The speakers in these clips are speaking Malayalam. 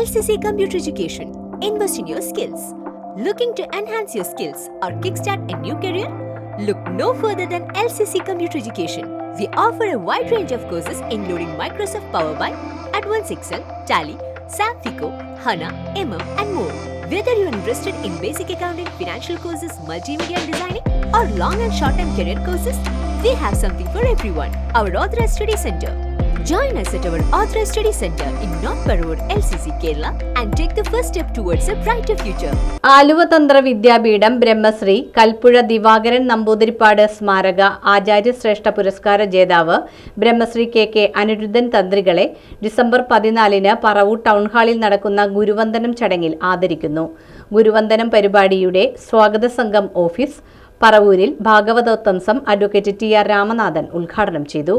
LCC Computer Education. Invest in your skills. Looking to enhance your skills or kickstart a new career? Look no further than LCC Computer Education. We offer a wide range of courses including Microsoft Power BI, Advanced Excel, Tally, SAP FICO, HANA, and more. Whether you are interested in basic accounting, financial courses, multimedia designing, or long and short-term career courses, we have something for everyone. Our Authorized Study Center. Join us at our Authorized Study Center in North Parur, LCC, Kerala and take the first step towards a brighter future. Aluva തന്ത്ര വിദ്യാപീഠം ബ്രഹ്മശ്രീ കൽപ്പുഴ ദിവാകരൻ നമ്പൂതിരിപ്പാട് സ്മാരക ആചാര്യശ്രേഷ്ഠ പുരസ്കാര ജേതാവ് ബ്രഹ്മശ്രീ കെ അനിരുദ്ധൻ തന്ത്രികളെ ഡിസംബർ 14-ന് പറവൂർ ടൗൺ ഹാളിൽ നടക്കുന്ന ഗുരുവന്ദനം ചടങ്ങിൽ ആദരിക്കുന്നു. ഗുരുവന്ദനം പരിപാടിയുടെ സ്വാഗത സംഘം ഓഫീസ് പറവൂരിൽ ഭാഗവതോത്തംസം അഡ്വക്കേറ്റ് ടി.ആർ. രാമനാഥൻ ഉദ്ഘാടനം ചെയ്തു.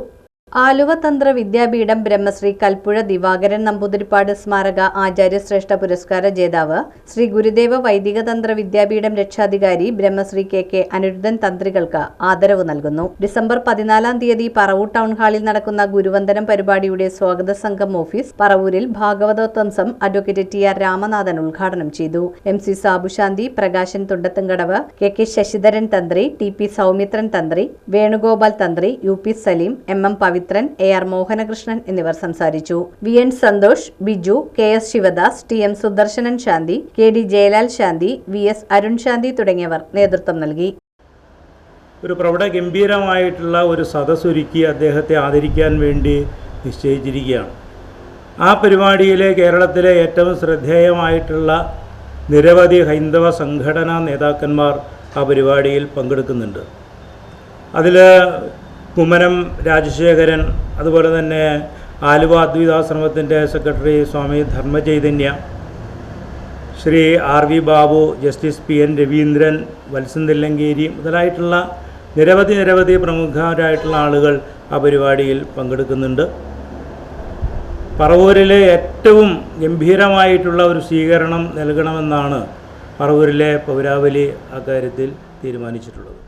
ആലുവ തന്ത്ര വിദ്യാപീഠം ബ്രഹ്മശ്രീ കൽപ്പുഴ ദിവാകരൻ നമ്പൂതിരിപ്പാട് സ്മാരക ആചാര്യശ്രേഷ്ഠ പുരസ്കാര ജേതാവ് ശ്രീ ഗുരുദേവ വൈദിക തന്ത്ര വിദ്യാപീഠം രക്ഷാധികാരി ബ്രഹ്മശ്രീ കെ അനിരുദ്ധൻ തന്ത്രികൾക്ക് ആദരവ് നൽകുന്നു. ഡിസംബർ 14-ാം തീയതി പറവൂർ ടൗൺ ഹാളിൽ നടക്കുന്ന ഗുരുവന്ദനം പരിപാടിയുടെ സ്വാഗത സംഘം ഓഫീസ് പറവൂരിൽ ഭാഗവതോത്തംസം അഡ്വക്കേറ്റ് ടി.ആർ. രാമനാഥൻ ഉദ്ഘാടനം ചെയ്തു. MC സാബുശാന്തി, പ്രകാശൻ തുണ്ടത്തുംകടവ്, കെ ശശിധരൻ തന്ത്രി, TP സൗമിത്രൻ തന്ത്രി, വേണുഗോപാൽ തന്ത്രി, UP Saleem, MM Pavithran, AR Mohanakrishnan എന്നിവർ സംസാരിച്ചു. VN Santhosh, Biju, KS Sivadas, TM Sudarsanan ശാന്തി, KD ജയലാൽ ശാന്തി, VS അരുൺ ശാന്തി തുടങ്ങിയവർ നേതൃത്വം നൽകി. ഒരു പ്രൗഢഗംഭീരമായിട്ടുള്ള ഒരു സദസ്സൊരുക്കി അദ്ദേഹത്തെ ആദരിക്കാൻ വേണ്ടി നിശ്ചയിച്ചിരിക്കുകയാണ്. ആ പരിപാടിയിലെ കേരളത്തിലെ ഏറ്റവും ശ്രദ്ധേയമായിട്ടുള്ള നിരവധി ഹൈന്ദവ സംഘടനാ നേതാക്കന്മാർ ആ പരിപാടിയിൽ പങ്കെടുക്കുന്നുണ്ട്. അതിൽ കുമ്മനം രാജശേഖരൻ, അതുപോലെ തന്നെ ആലുവ അദ്വൈതാശ്രമത്തിൻ്റെ secretary Swami Dharmachaitanya, Shri RV Babu, justice PN Raveendran, Valsan Thillankeri മുതലായിട്ടുള്ള നിരവധി പ്രമുഖരായിട്ടുള്ള ആളുകൾ ആ പരിപാടിയിൽ പങ്കെടുക്കുന്നുണ്ട്. പറവൂരിലെ ഏറ്റവും ഗംഭീരമായിട്ടുള്ള ഒരു സ്വീകരണം നൽകണമെന്നാണ് പറവൂരിലെ പൗരാവലി അക്കാര്യത്തിൽ തീരുമാനിച്ചിട്ടുള്ളത്.